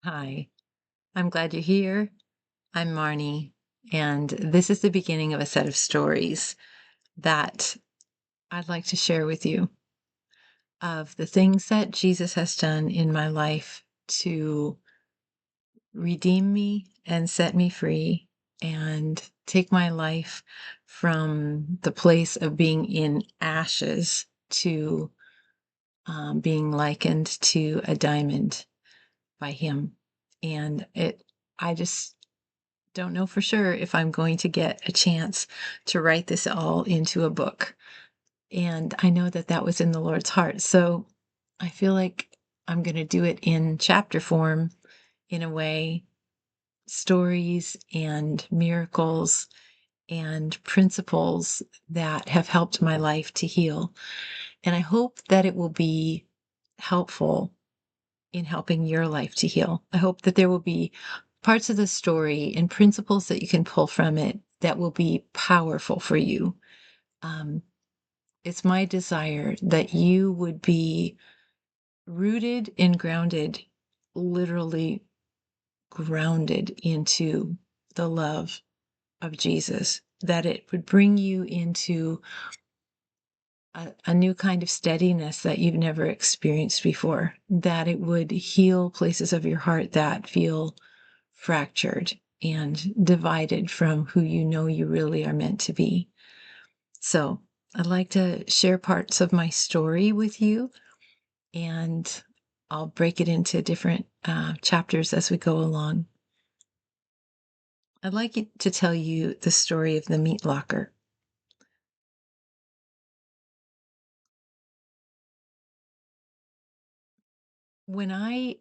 Hi, I'm glad you're here. I'm Marnie, and this is the beginning of a set of stories that I'd like to share with you of the things that Jesus has done in my life to redeem me and set me free and take my life from the place of being in ashes to being likened to a diamond by Him. And I just don't know for sure if I'm going to get a chance to write this all into a book. And I know that that was in the Lord's heart. So I feel like I'm going to do it in chapter form in a way, stories and miracles and principles that have helped my life to heal. And I hope that it will be helpful in helping your life to heal. I hope that there will be parts of the story and principles that you can pull from it that will be powerful for you. Um, it's my desire that you would be rooted and grounded, literally grounded into the love of Jesus, that it would bring you into a new kind of steadiness that you've never experienced before, that it would heal places of your heart that feel fractured and divided from who you know you really are meant to be. So, I'd like to share parts of my story with you, and I'll break it into different chapters as we go along. I'd like to tell you the story of the meat locker. When I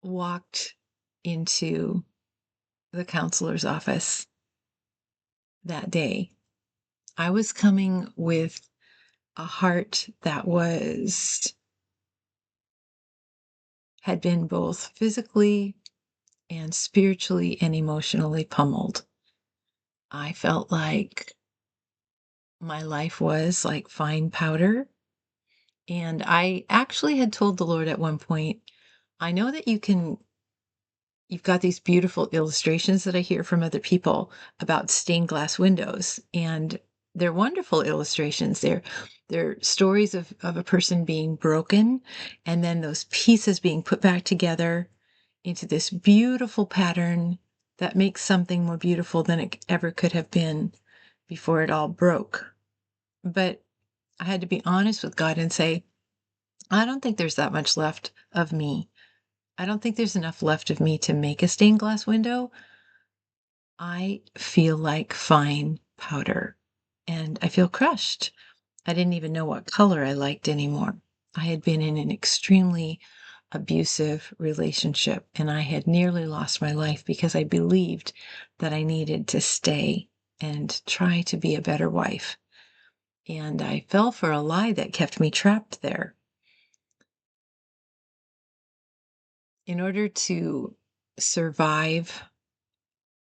walked into the counselor's office that day, I was coming with a heart that had been both physically and spiritually and emotionally pummeled. I felt like my life was like fine powder. And I actually had told the Lord at one point, I know that you've got these beautiful illustrations that I hear from other people about stained glass windows, and they're wonderful illustrations. They're stories of a person being broken and then those pieces being put back together into this beautiful pattern that makes something more beautiful than it ever could have been before it all broke. But I had to be honest with God and say, I don't think there's that much left of me. I don't think there's enough left of me to make a stained glass window. I feel like fine powder and I feel crushed. I didn't even know what color I liked anymore. I had been in an extremely abusive relationship and I had nearly lost my life because I believed that I needed to stay and try to be a better wife. And I fell for a lie that kept me trapped there. In order to survive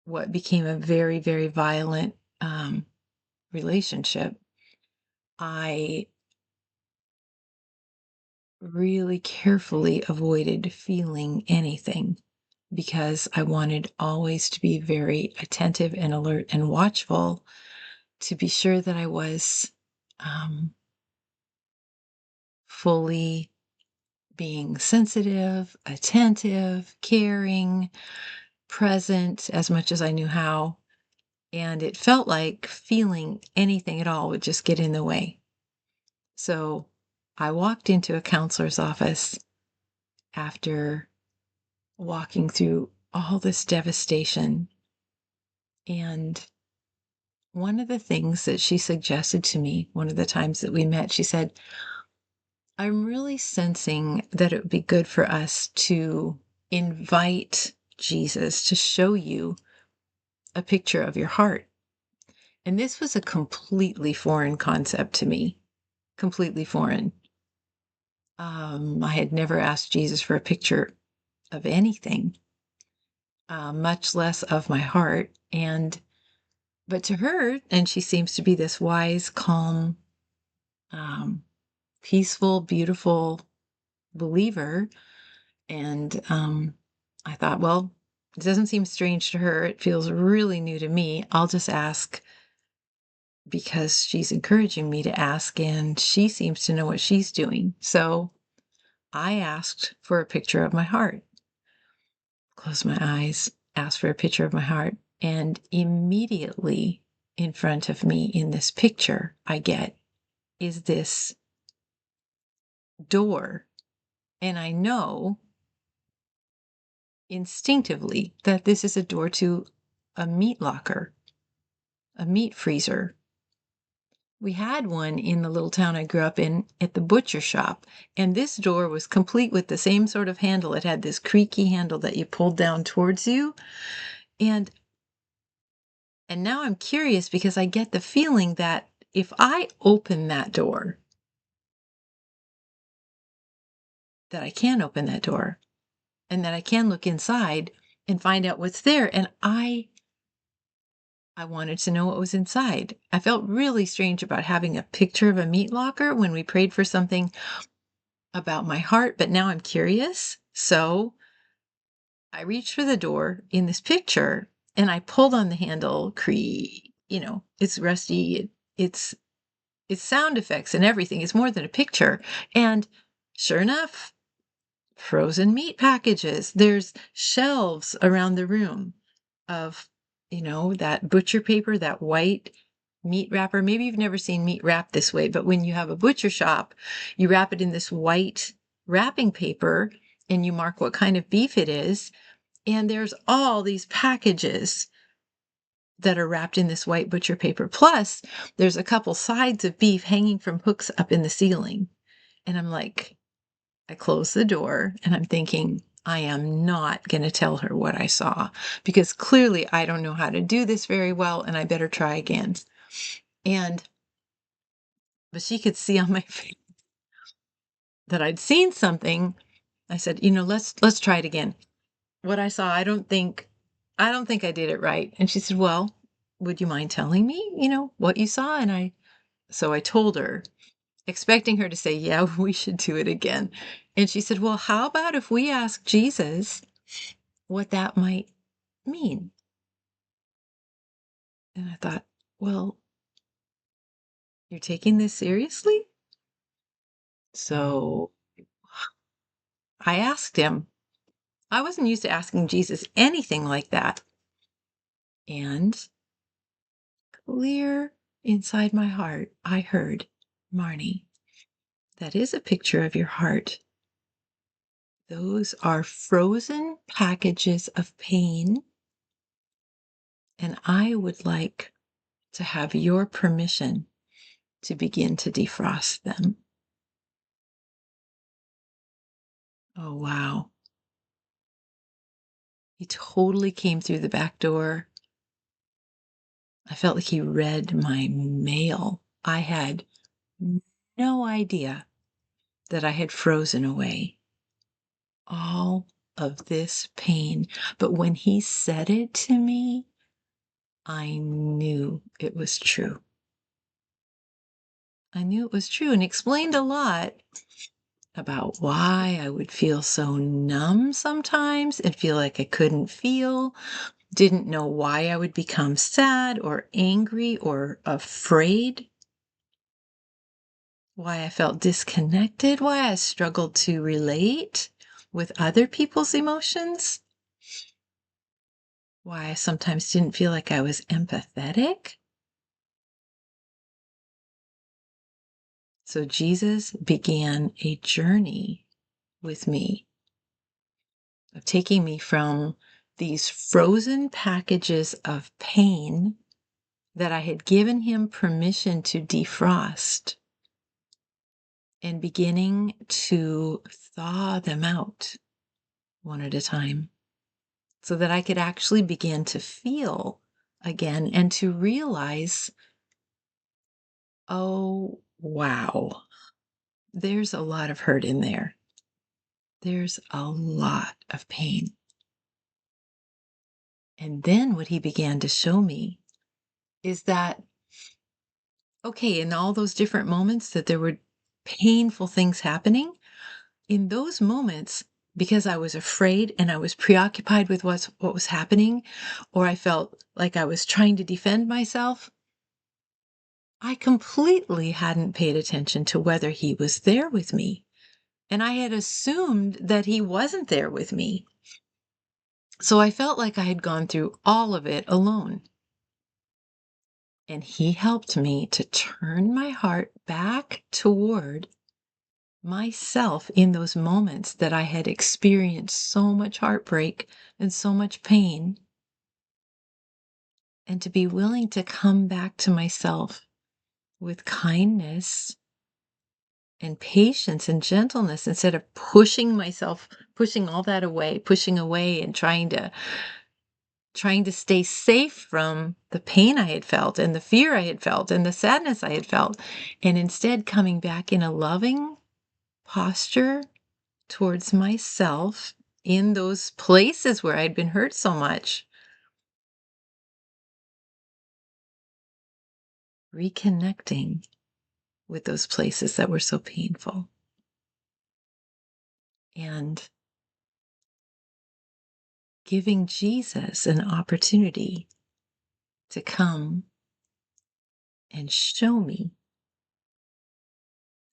what became a very, very violent relationship, I really carefully avoided feeling anything because I wanted always to be very attentive and alert and watchful to be sure that I was um, fully being sensitive, attentive, caring, present as much as I knew how. And it felt like feeling anything at all would just get in the way. So I walked into a counselor's office after walking through all this devastation. And one of the things that she suggested to me, one of the times that we met, she said, I'm really sensing that it would be good for us to invite Jesus to show you a picture of your heart. And this was a completely foreign concept to me, completely foreign. I had never asked Jesus for a picture of anything, much less of my heart. But to her, and she seems to be this wise, calm, um, peaceful, beautiful believer. And I thought, well, it doesn't seem strange to her. It feels really new to me. I'll just ask because she's encouraging me to ask, and she seems to know what she's doing. So I asked for a picture of my heart. Closed my eyes, asked for a picture of my heart, and immediately in front of me in this picture I get is this door. And I know instinctively that this is a door to a meat locker, a meat freezer. We had one in the little town I grew up in at the butcher shop, and this door was complete with the same sort of handle. It had this creaky handle that you pulled down towards you. And now I'm curious because I get the feeling that if I open that door, that I can open that door and that I can look inside and find out what's there. And I wanted to know what was inside. I felt really strange about having a picture of a meat locker when we prayed for something about my heart, but now I'm curious. So I reached for the door in this picture and I pulled on the handle. It's rusty. It's sound effects and everything. It's more than a picture. And sure enough, frozen meat packages. There's shelves around the room of, that butcher paper, that white meat wrapper. Maybe you've never seen meat wrapped this way, but when you have a butcher shop, you wrap it in this white wrapping paper and you mark what kind of beef it is. And there's all these packages that are wrapped in this white butcher paper. Plus, there's a couple sides of beef hanging from hooks up in the ceiling. And I'm like, I close the door and I'm thinking, I am not going to tell her what I saw because clearly I don't know how to do this very well and I better try again. But she could see on my face that I'd seen something. I said, let's try it again. What I saw, I don't think I did it right. And she said, well, would you mind telling me, what you saw? So I told her, expecting her to say, yeah, we should do it again. And she said, well, how about if we ask Jesus what that might mean? And I thought, well, you're taking this seriously? So I asked him. I wasn't used to asking Jesus anything like that. And clear inside my heart, I heard, Marnie, that is a picture of your heart. Those are frozen packages of pain. And I would like to have your permission to begin to defrost them. Oh, wow. He totally came through the back door. I felt like he read my mail. I had no idea that I had frozen away all of this pain. But when he said it to me, I knew it was true. I knew it was true and explained a lot about why I would feel so numb sometimes and feel like I couldn't feel, didn't know why I would become sad or angry or afraid, why I felt disconnected, why I struggled to relate with other people's emotions, why I sometimes didn't feel like I was empathetic. So Jesus began a journey with me of taking me from these frozen packages of pain that I had given him permission to defrost and beginning to thaw them out one at a time so that I could actually begin to feel again and to realize, oh, wow, there's a lot of hurt in there. There's a lot of pain. And then what he began to show me is that, okay, in all those different moments that there were painful things happening, in those moments, because I was afraid and I was preoccupied with what was happening, or I felt like I was trying to defend myself, I completely hadn't paid attention to whether he was there with me. And I had assumed that he wasn't there with me. So I felt like I had gone through all of it alone. And he helped me to turn my heart back toward myself in those moments that I had experienced so much heartbreak and so much pain, and to be willing to come back to myself with kindness and patience and gentleness instead of pushing all that away, pushing away and trying to stay safe from the pain I had felt and the fear I had felt and the sadness I had felt, and instead coming back in a loving posture towards myself in those places where I'd been hurt so much, reconnecting with those places that were so painful, and giving Jesus an opportunity to come and show me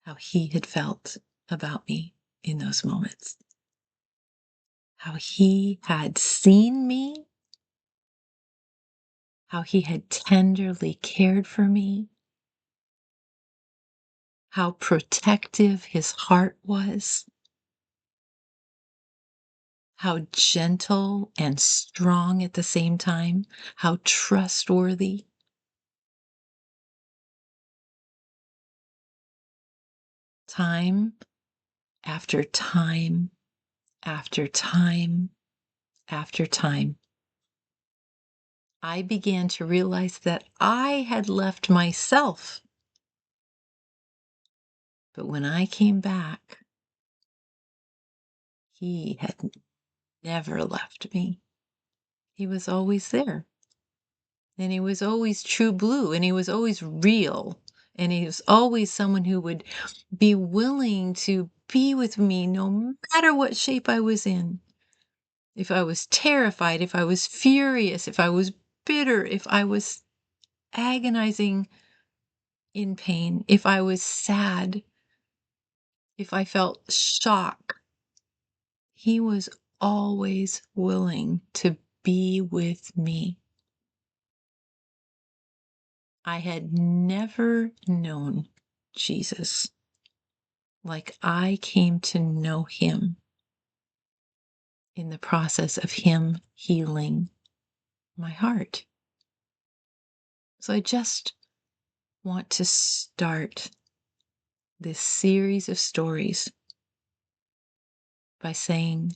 how he had felt about me in those moments, how he had seen me, how he had tenderly cared for me, how protective his heart was, how gentle and strong at the same time, how trustworthy. Time after time after time after time, I began to realize that I had left myself. But when I came back, he had never left me. He was always there. And he was always true blue, and he was always real. And he was always someone who would be willing to be with me no matter what shape I was in. If I was terrified, if I was furious, if I was bitter, if I was agonizing in pain, if I was sad, if I felt shock, he was always willing to be with me. I had never known Jesus like I came to know him in the process of him healing my heart. So I just want to start this series of stories by saying,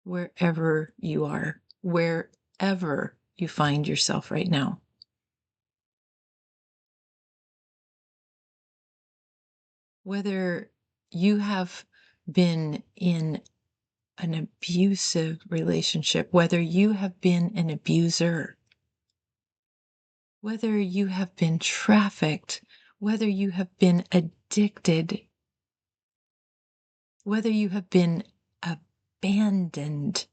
wherever you are, wherever you find yourself right now, whether you have been in an abusive relationship, whether you have been an abuser, whether you have been trafficked, whether you have been addicted, whether you have been abandoned,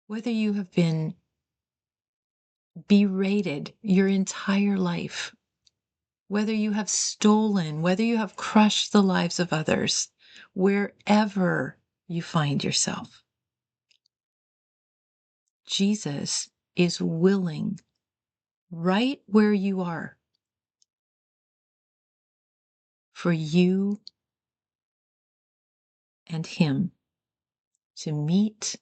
whether you have been berated your entire life, whether you have stolen, whether you have crushed the lives of others, wherever you find yourself, Jesus is willing, right where you are, for you and him to meet,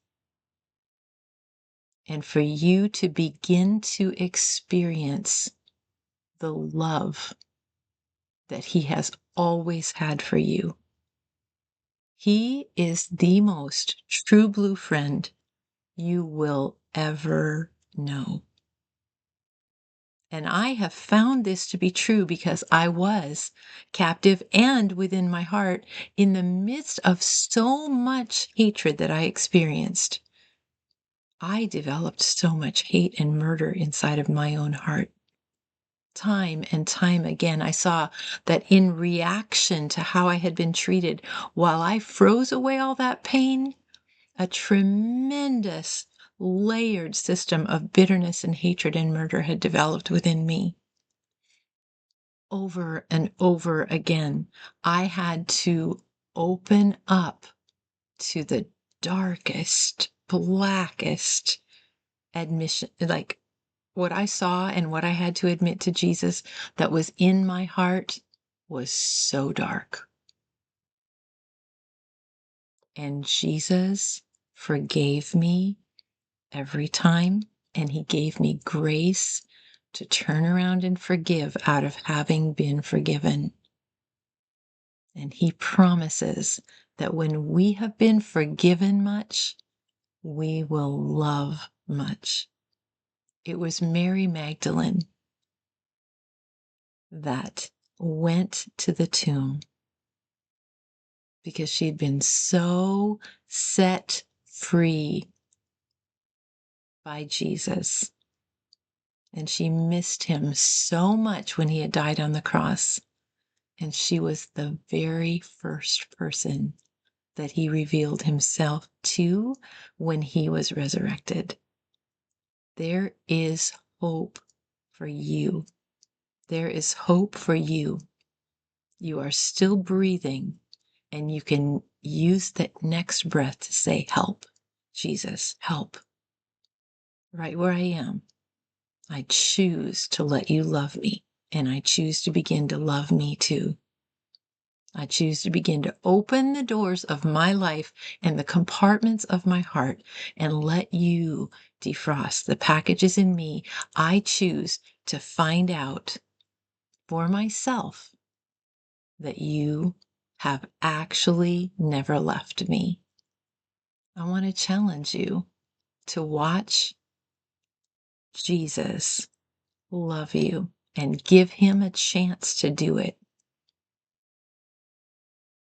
and for you to begin to experience the love that he has always had for you. He is the most true blue friend you will ever know. And I have found this to be true because I was captive and within my heart in the midst of so much hatred that I experienced. I developed so much hate and murder inside of my own heart. Time and time again, I saw that in reaction to how I had been treated, while I froze away all that pain, a tremendous layered system of bitterness and hatred and murder had developed within me. Over and over again, I had to open up to the darkest, blackest admission, like what I saw and what I had to admit to Jesus that was in my heart was so dark. And Jesus forgave me every time, and he gave me grace to turn around and forgive out of having been forgiven. And he promises that when we have been forgiven much, we will love much. It was Mary Magdalene that went to the tomb because she'd been so set free by Jesus. And she missed him so much when he had died on the cross. And she was the very first person that he revealed himself to when he was resurrected. There is hope for you. There is hope for you. You are still breathing, and you can use that next breath to say, help, Jesus, help. Right where I am, I choose to let you love me, and I choose to begin to love me too. I choose to begin to open the doors of my life and the compartments of my heart and let you defrost the packages in me. I choose to find out for myself that you have actually never left me. I want to challenge you to watch Jesus love you and give him a chance to do it.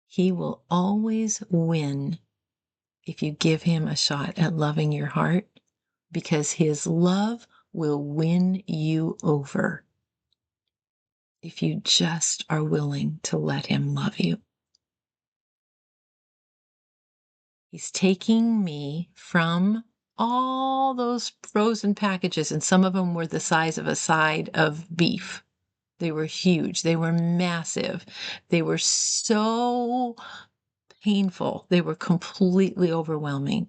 He will always win if you give him a shot at loving your heart, because his love will win you over if you just are willing to let him love you. He's taking me from all those frozen packages, and some of them were the size of a side of beef. They were huge. They were massive. They were so painful. They were completely overwhelming.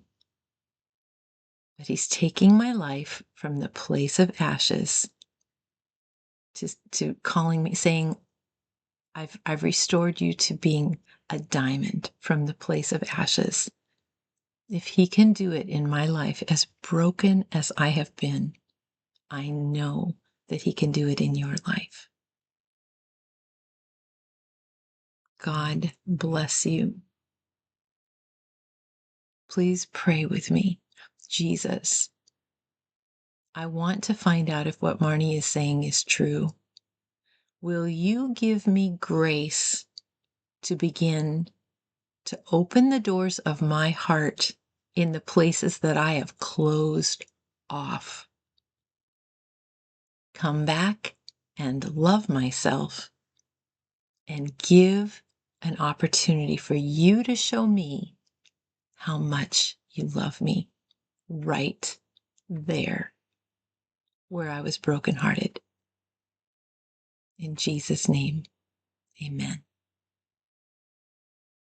But he's taking my life from the place of ashes to calling me, saying, I've restored you to being a diamond from the place of ashes. If he can do it in my life, as broken as I have been, I know that he can do it in your life. God bless you. Please pray with me. Jesus, I want to find out if what Marnie is saying is true. Will you give me grace to begin to open the doors of my heart in the places that I have closed off? Come back and love myself and give an opportunity for you to show me how much you love me right there where I was brokenhearted. In Jesus' name, amen.